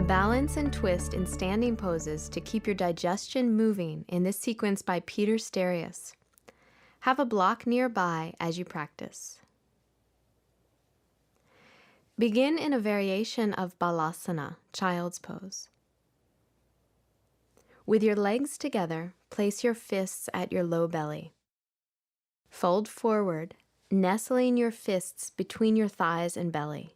Balance and twist in standing poses to keep your digestion moving in this sequence by Peter Sterios. Have a block nearby as you practice. Begin in a variation of Balasana, child's pose. With your legs together, place your fists at your low belly. Fold forward, nestling your fists between your thighs and belly.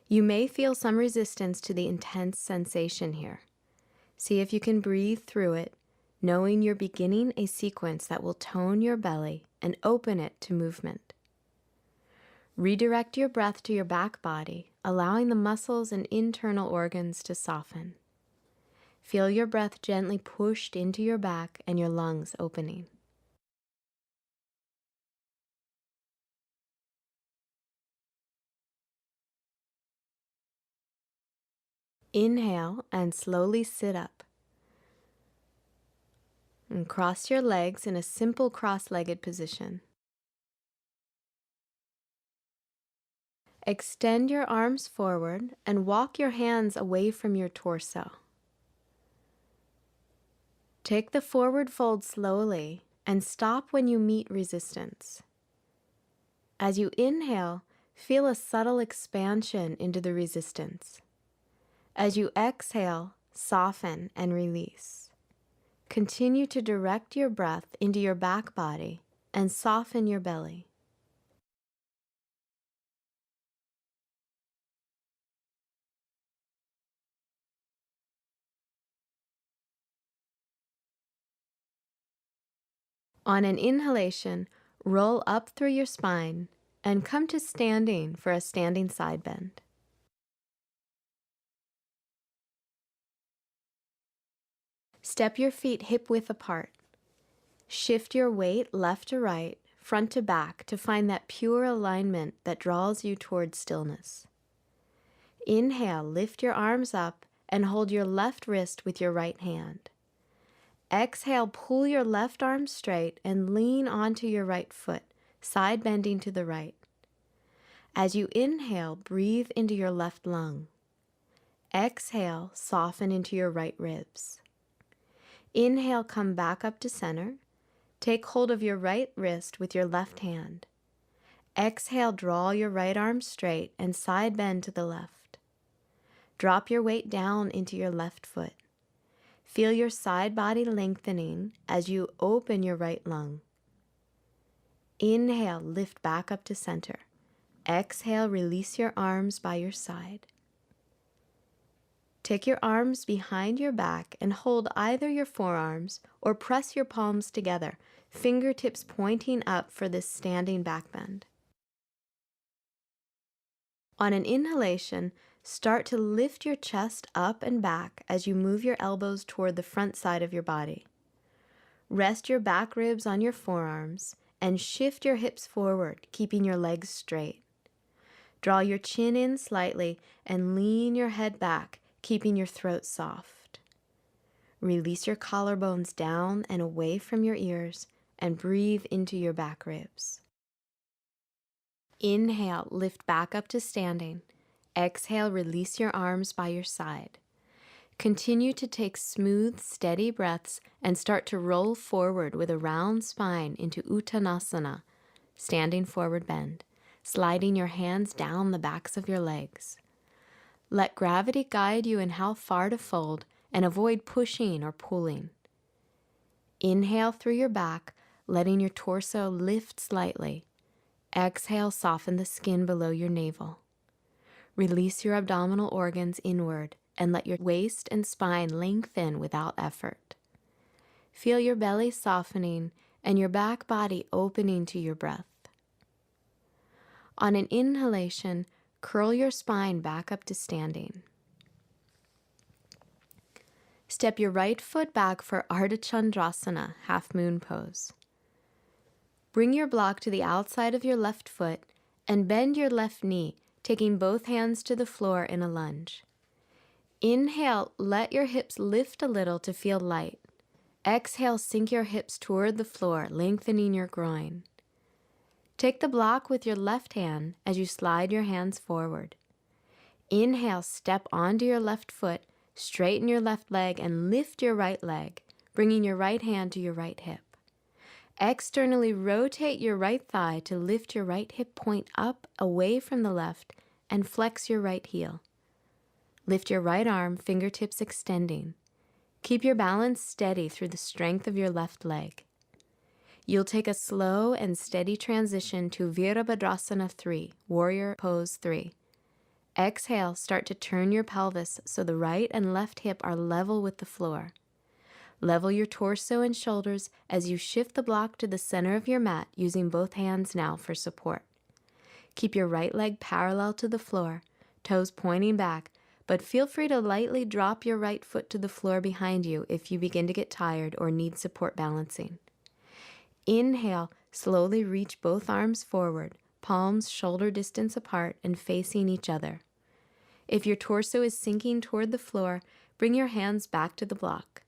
You may feel some resistance to the intense sensation here. See if you can breathe through it, knowing you're beginning a sequence that will tone your belly and open it to movement. Redirect your breath to your back body, allowing the muscles and internal organs to soften. Feel your breath gently pushed into your back and your lungs opening. Inhale and slowly sit up. And cross your legs in a simple cross-legged position. Extend your arms forward and walk your hands away from your torso. Take the forward fold slowly and stop when you meet resistance. As you inhale, feel a subtle expansion into the resistance. As you exhale, soften and release. Continue to direct your breath into your back body and soften your belly. On an inhalation, roll up through your spine and come to standing for a standing side bend. Step your feet hip-width apart. Shift your weight left to right, front to back to find that pure alignment that draws you towards stillness. Inhale, lift your arms up and hold your left wrist with your right hand. Exhale, pull your left arm straight and lean onto your right foot, side bending to the right. As you inhale, breathe into your left lung. Exhale, soften into your right ribs. Inhale, come back up to center. Take hold of your right wrist with your left hand. Exhale, draw your right arm straight and side bend to the left. Drop your weight down into your left foot. Feel your side body lengthening as you open your right lung. Inhale, lift back up to center. Exhale, release your arms by your side. Take your arms behind your back and hold either your forearms or press your palms together, fingertips pointing up for this standing back bend. On an inhalation, start to lift your chest up and back as you move your elbows toward the front side of your body. Rest your back ribs on your forearms and shift your hips forward, keeping your legs straight. Draw your chin in slightly and lean your head back, keeping your throat soft. Release your collarbones down and away from your ears and breathe into your back ribs. Inhale, lift back up to standing. Exhale, release your arms by your side. Continue to take smooth, steady breaths and start to roll forward with a round spine into Uttanasana, standing forward bend, sliding your hands down the backs of your legs. Let gravity guide you in how far to fold and avoid pushing or pulling. Inhale through your back, letting your torso lift slightly. Exhale, soften the skin below your navel. Release your abdominal organs inward and let your waist and spine lengthen without effort. Feel your belly softening and your back body opening to your breath. On an inhalation, curl your spine back up to standing. Step your right foot back for Ardha Chandrasana, half moon pose. Bring your block to the outside of your left foot and bend your left knee, taking both hands to the floor in a lunge. Inhale, let your hips lift a little to feel light. Exhale, sink your hips toward the floor, lengthening your groin. Take the block with your left hand as you slide your hands forward. Inhale, step onto your left foot, straighten your left leg, and lift your right leg, bringing your right hand to your right hip. Externally rotate your right thigh to lift your right hip point up away from the left and flex your right heel. Lift your right arm, fingertips extending. Keep your balance steady through the strength of your left leg. You'll take a slow and steady transition to Virabhadrasana 3, Warrior Pose 3. Exhale, start to turn your pelvis so the right and left hip are level with the floor. Level your torso and shoulders as you shift the block to the center of your mat using both hands now for support. Keep your right leg parallel to the floor, toes pointing back, but feel free to lightly drop your right foot to the floor behind you if you begin to get tired or need support balancing. Inhale, slowly reach both arms forward, palms shoulder distance apart and facing each other. If your torso is sinking toward the floor, bring your hands back to the block.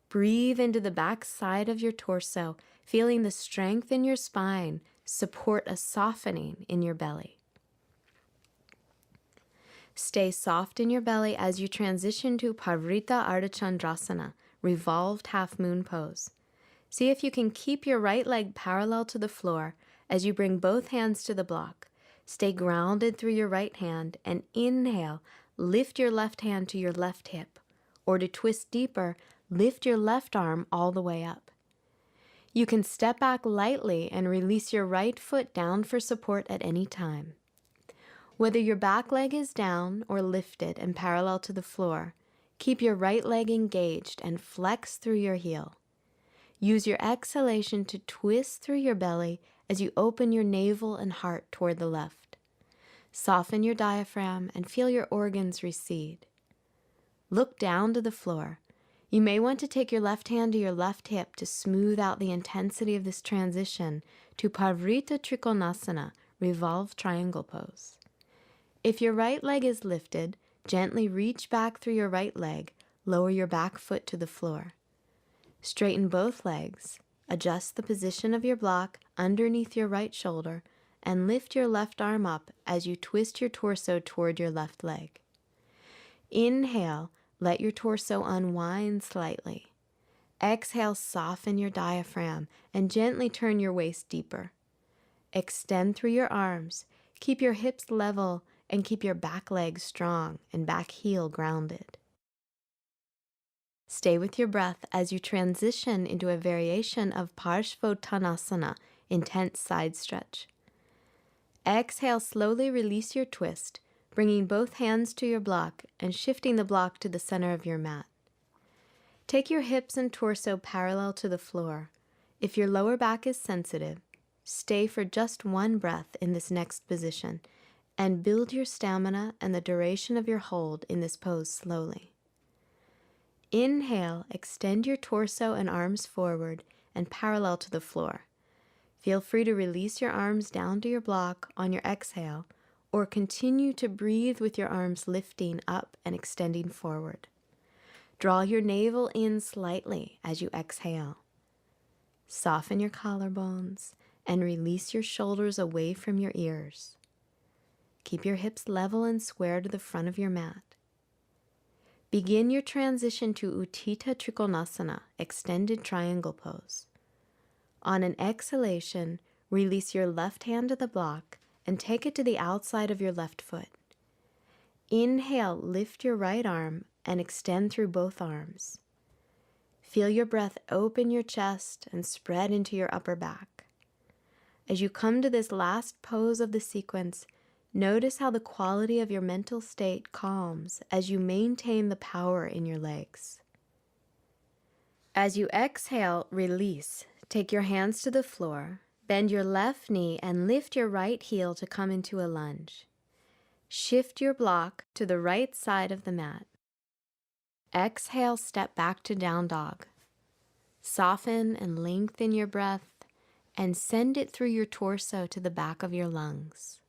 Breathe into the back side of your torso, feeling the strength in your spine support a softening in your belly. Stay soft in your belly as you transition to Parivrtta Ardhachandrasana, revolved half moon pose. See if you can keep your right leg parallel to the floor as you bring both hands to the block. Stay grounded through your right hand and inhale, lift your left hand to your left hip. Or to twist deeper, lift your left arm all the way up. You can step back lightly and release your right foot down for support at any time. Whether your back leg is down or lifted and parallel to the floor, keep your right leg engaged and flex through your heel. Use your exhalation to twist through your belly as you open your navel and heart toward the left. Soften your diaphragm and feel your organs recede. Look down to the floor. You may want to take your left hand to your left hip to smooth out the intensity of this transition to Parivrtta Trikonasana, revolved triangle pose. If your right leg is lifted, gently reach back through your right leg, lower your back foot to the floor. Straighten both legs, adjust the position of your block underneath your right shoulder, and lift your left arm up as you twist your torso toward your left leg. Inhale, let your torso unwind slightly. Exhale, soften your diaphragm and gently turn your waist deeper. Extend through your arms, keep your hips level, and keep your back leg strong and back heel grounded. Stay with your breath as you transition into a variation of Parshvottanasana, intense side stretch. Exhale, slowly release your twist, bringing both hands to your block and shifting the block to the center of your mat. Take your hips and torso parallel to the floor. If your lower back is sensitive, stay for just one breath in this next position and build your stamina and the duration of your hold in this pose slowly. Inhale, extend your torso and arms forward and parallel to the floor. Feel free to release your arms down to your block on your exhale, or continue to breathe with your arms lifting up and extending forward. Draw your navel in slightly as you exhale. Soften your collarbones and release your shoulders away from your ears. Keep your hips level and square to the front of your mat. Begin your transition to Utthita Trikonasana, extended triangle pose. On an exhalation, release your left hand to the block and take it to the outside of your left foot. Inhale, lift your right arm and extend through both arms. Feel your breath open your chest and spread into your upper back. As you come to this last pose of the sequence, notice how the quality of your mental state calms as you maintain the power in your legs. As you exhale, release. Take your hands to the floor. Bend your left knee and lift your right heel to come into a lunge. Shift your block to the right side of the mat. Exhale, step back to down dog. Soften and lengthen your breath and send it through your torso to the back of your lungs.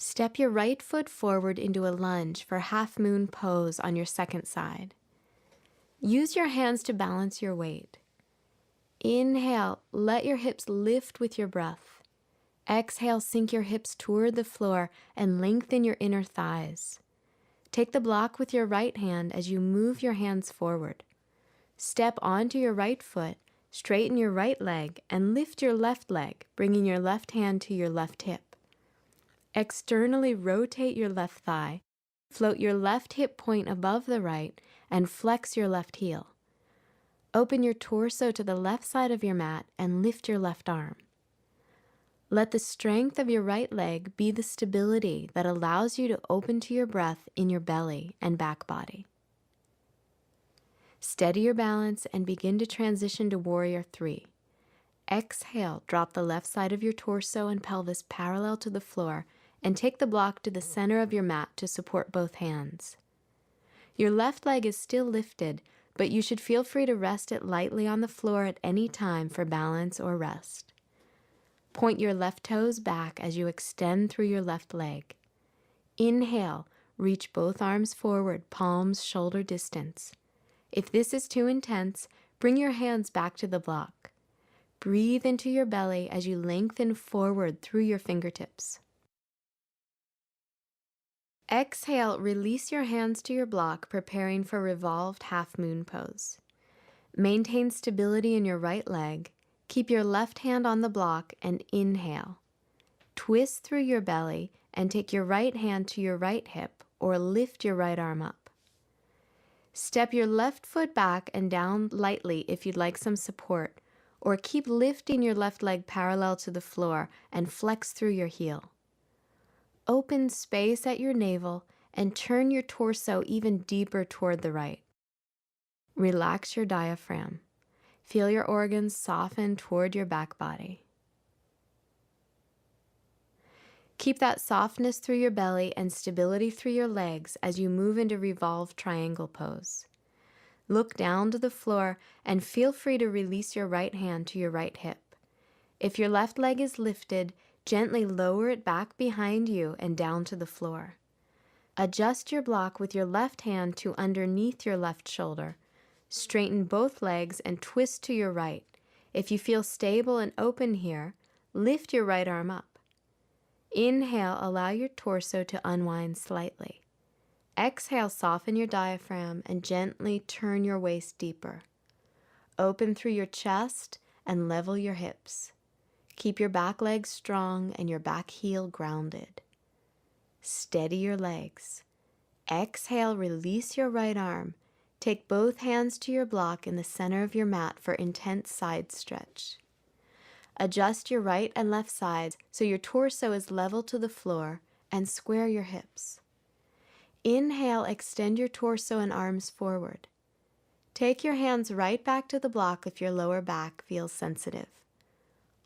Step your right foot forward into a lunge for half moon pose on your second side. Use your hands to balance your weight. Inhale, let your hips lift with your breath. Exhale, sink your hips toward the floor and lengthen your inner thighs. Take the block with your right hand as you move your hands forward. Step onto your right foot, straighten your right leg, and lift your left leg, bringing your left hand to your left hip. Externally rotate your left thigh, float your left hip point above the right, and flex your left heel. Open your torso to the left side of your mat and lift your left arm. Let the strength of your right leg be the stability that allows you to open to your breath in your belly and back body. Steady your balance and begin to transition to Warrior 3. Exhale, drop the left side of your torso and pelvis parallel to the floor and take the block to the center of your mat to support both hands. Your left leg is still lifted, but you should feel free to rest it lightly on the floor at any time for balance or rest. Point your left toes back as you extend through your left leg. Inhale, reach both arms forward, palms shoulder distance. If this is too intense, bring your hands back to the block. Breathe into your belly as you lengthen forward through your fingertips. Exhale, release your hands to your block, preparing for revolved half moon pose. Maintain stability in your right leg. Keep your left hand on the block and inhale. Twist through your belly and take your right hand to your right hip or lift your right arm up. Step your left foot back and down lightly if you'd like some support, or keep lifting your left leg parallel to the floor and flex through your heel. Open space at your navel and turn your torso even deeper toward the right. Relax your diaphragm. Feel your organs soften toward your back body. Keep that softness through your belly and stability through your legs as you move into revolved triangle pose. Look down to the floor and feel free to release your right hand to your right hip. If your left leg is lifted, gently lower it back behind you and down to the floor. Adjust your block with your left hand to underneath your left shoulder. Straighten both legs and twist to your right. If you feel stable and open here, lift your right arm up. Inhale, allow your torso to unwind slightly. Exhale, soften your diaphragm and gently turn your waist deeper. Open through your chest and level your hips. Keep your back legs strong and your back heel grounded. Steady your legs. Exhale, release your right arm. Take both hands to your block in the center of your mat for intense side stretch. Adjust your right and left sides so your torso is level to the floor and square your hips. Inhale, extend your torso and arms forward. Take your hands right back to the block if your lower back feels sensitive.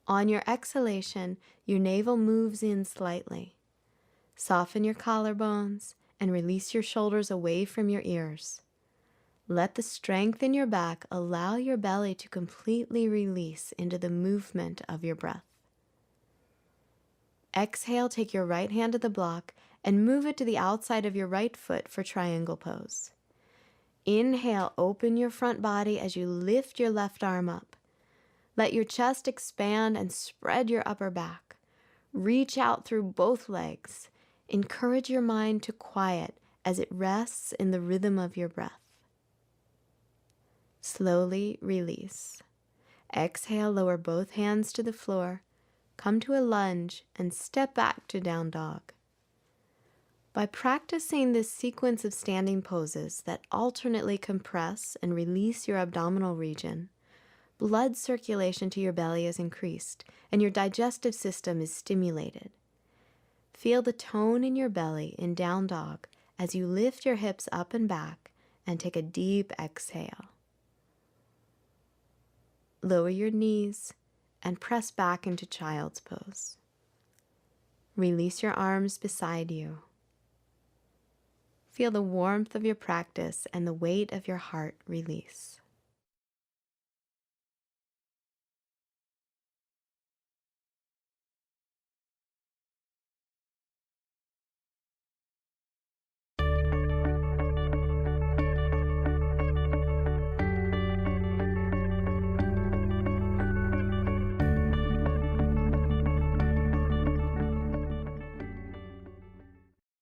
On your exhalation, your navel moves in slightly. Soften your collarbones and release your shoulders away from your ears. Let the strength in your back allow your belly to completely release into the movement of your breath. Exhale, take your right hand to the block and move it to the outside of your right foot for triangle pose. Inhale, open your front body as you lift your left arm up. Let your chest expand and spread your upper back. Reach out through both legs. Encourage your mind to quiet as it rests in the rhythm of your breath. Slowly release. Exhale, lower both hands to the floor. Come to a lunge and step back to down dog. By practicing this sequence of standing poses that alternately compress and release your abdominal region, blood circulation to your belly is increased and your digestive system is stimulated. Feel the tone in your belly in down dog as you lift your hips up and back and take a deep exhale. Lower your knees and press back into child's pose. Release your arms beside you. Feel the warmth of your practice and the weight of your heart release.